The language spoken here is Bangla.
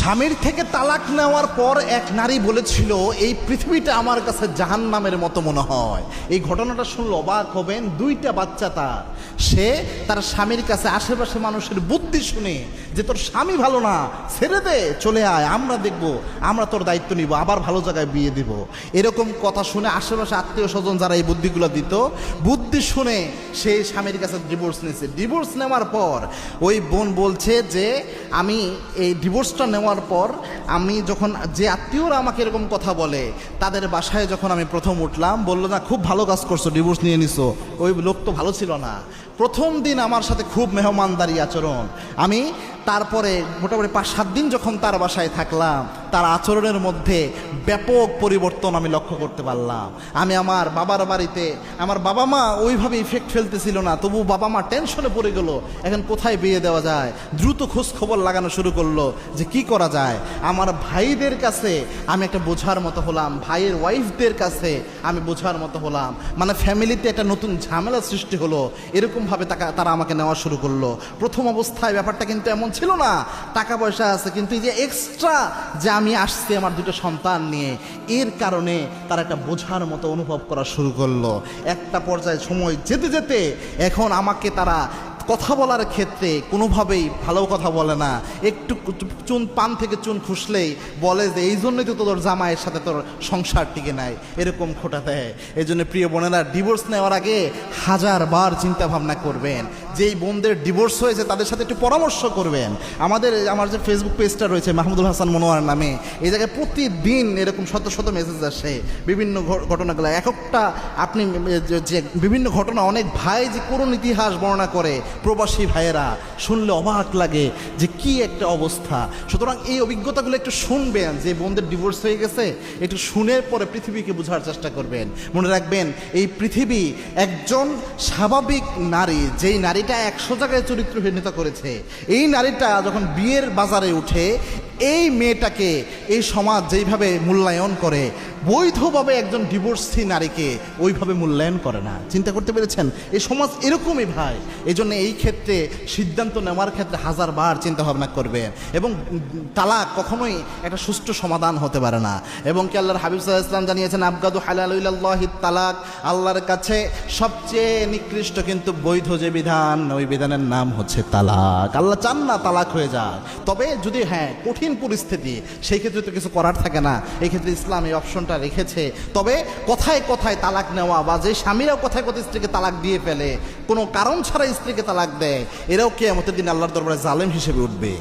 স্বামীর থেকে তালাক নেওয়ার পর এক নারী বলেছিল, এই পৃথিবীটা আমার কাছে জাহান্নামের মতো মনে হয়। এই ঘটনাটা শুনলে অবাক হবেন। দুইটা বাচ্চা তার, সে তার স্বামীর কাছে আশেপাশে মানুষের বুদ্ধি শুনে যে তোর স্বামী ভালো না, ছেড়ে দে, চলে আয়, আমরা দেখব, আমরা তোর দায়িত্ব নিব, আবার ভালো জায়গায় বিয়ে দিব, এরকম কথা শুনে আশেপাশে আত্মীয় স্বজন যারা এই বুদ্ধিগুলো দিত, বুদ্ধি শুনে সেই স্বামীর কাছে ডিভোর্স নিয়েছে। ডিভোর্স নেওয়ার পর ওই বোন বলছে যে আমি এই ডিভোর্সটা নেওয়ার পর আমি যখন, যে আত্মীয়রা আমাকে এরকম কথা বলে, তাদের বাসায় যখন আমি প্রথম উঠলাম, বললো না খুব ভালো কাজ করছো, ডিভোর্স নিয়ে নিছো, ওই লোক তো ভালো ছিল না। প্রথম দিন আমার সাথে খুব মেহমানদারি আচরণ। আমি তারপরে মোটামুটি 5-7 দিন যখন তার বাসায় থাকলাম, তার আচরণের মধ্যে ব্যাপক পরিবর্তন আমি লক্ষ্য করতে পারলাম। আমি আমার বাবার বাড়িতে, আমার বাবা মা ওইভাবে ইফেক্ট ফেলতেছিল না, তবু বাবা মা টেনশনে পড়ে গেল, এখন কোথায় বিয়ে দেওয়া যায়, দ্রুত খোঁজ খবর লাগানো শুরু করলো যে কি করা যায়। আমার ভাইদের কাছে আমি একটা বোঝার মতো হলাম, ভাইয়ের ওয়াইফদের কাছে আমি বোঝার মতো হলাম, মানে ফ্যামিলিতে একটা নতুন ঝামেলা সৃষ্টি হলো। এরকমভাবে তারা আমাকে নেওয়া শুরু করলো। প্রথম অবস্থায় ব্যাপারটা কিন্তু এমন ছিল না, টাকা পয়সা আছে, কিন্তু এই যে এক্সট্রা যে আমি আসছি আমার 2টা সন্তান নিয়ে, এর কারণে তারা একটা বোঝার মতো অনুভব করা শুরু করলো। একটা পর্যায়ে সময় যেতে যেতে এখন আমাকে তারা কথা বলার ক্ষেত্রে কোনোভাবেই ভালো কথা বলে না, একটু চুন পান থেকে চুন খুসলেই বলে যে এই জন্যই তো তোর জামাইয়ের সাথে তোর সংসার টিকে নাই, এরকম খোটা দেয়। এই জন্য প্রিয় বোনেরা, ডিভোর্স নেওয়ার আগে 1000 বার চিন্তা ভাবনা করবেন। যেই বোনদের ডিভোর্স হয়েছে তাদের সাথে একটু পরামর্শ করবেন। আমার যে ফেসবুক পেজটা রয়েছে মাহমুদুল হাসান মনোয়ার নামে, এই জায়গায় প্রতিদিন এরকম শত শত মেসেজ আসে বিভিন্ন ঘটনাগুলো। একটা আপনি যে বিভিন্ন ঘটনা, অনেক ভাই যে করুণ ইতিহাস বর্ণনা করে, প্রবাসী ভাইয়েরা, শুনলে অবাক লাগে যে কি একটা অবস্থা। সুতরাং এই অভিজ্ঞতাগুলো একটু শুনবেন, যে বোনদের ডিভোর্স হয়ে গেছে একটু শুনে পরে পৃথিবীকে বোঝার চেষ্টা করবেন। মনে রাখবেন, এই পৃথিবী একজন স্বাভাবিক নারী, যেই নারীটা 100 জায়গায় চরিত্রহীনতা করেছে, এই নারীটা যখন বিয়ের বাজারে উঠে, এই মেয়েটাকে এই সমাজ যেইভাবে মূল্যায়ন করে, বৈধভাবে একজন ডিভোর্সি নারীকে ওইভাবে মূল্যায়ন করে না। চিন্তা করতে পেরেছেন? এই সমাজ এরকমই ভাই। এই জন্য এই ক্ষেত্রে সিদ্ধান্ত নেওয়ার ক্ষেত্রে 1000 বার চিন্তা ভাবনা করবেন। এবং তালাক কখনোই একটা সুষ্ঠু সমাধান হতে পারে না। এবং কি আল্লাহর হাবিব সাল্লাল্লাহু আলাইহি ওয়াসাল্লাম জানিয়েছেন, আবগাদু হালালুল্লাহি তালাক, আল্লাহর কাছে সবচেয়ে নিকৃষ্ট কিন্তু বৈধ যে বিধান, ওই বিধানের নাম হচ্ছে তালাক। আল্লাহ চান না তালাক হয়ে যায়। তবে যদি কঠিন পরিস্থিতি, সেই ক্ষেত্রে তো কিছু করার থাকে না। এই ক্ষেত্রে ইসলাম এই অপশনটা রেখেছে। তবে কথায় কথায় তালাক নেওয়া, বা যে স্বামীরাও কথায় কথায় স্ত্রীকে তালাক দিয়ে ফেলে, কোনো কারণ ছাড়া স্ত্রীকে তালাক দেয়, এরাও কিয়ামতের দিন আল্লাহর দরবারে জালেম হিসেবে উঠবে।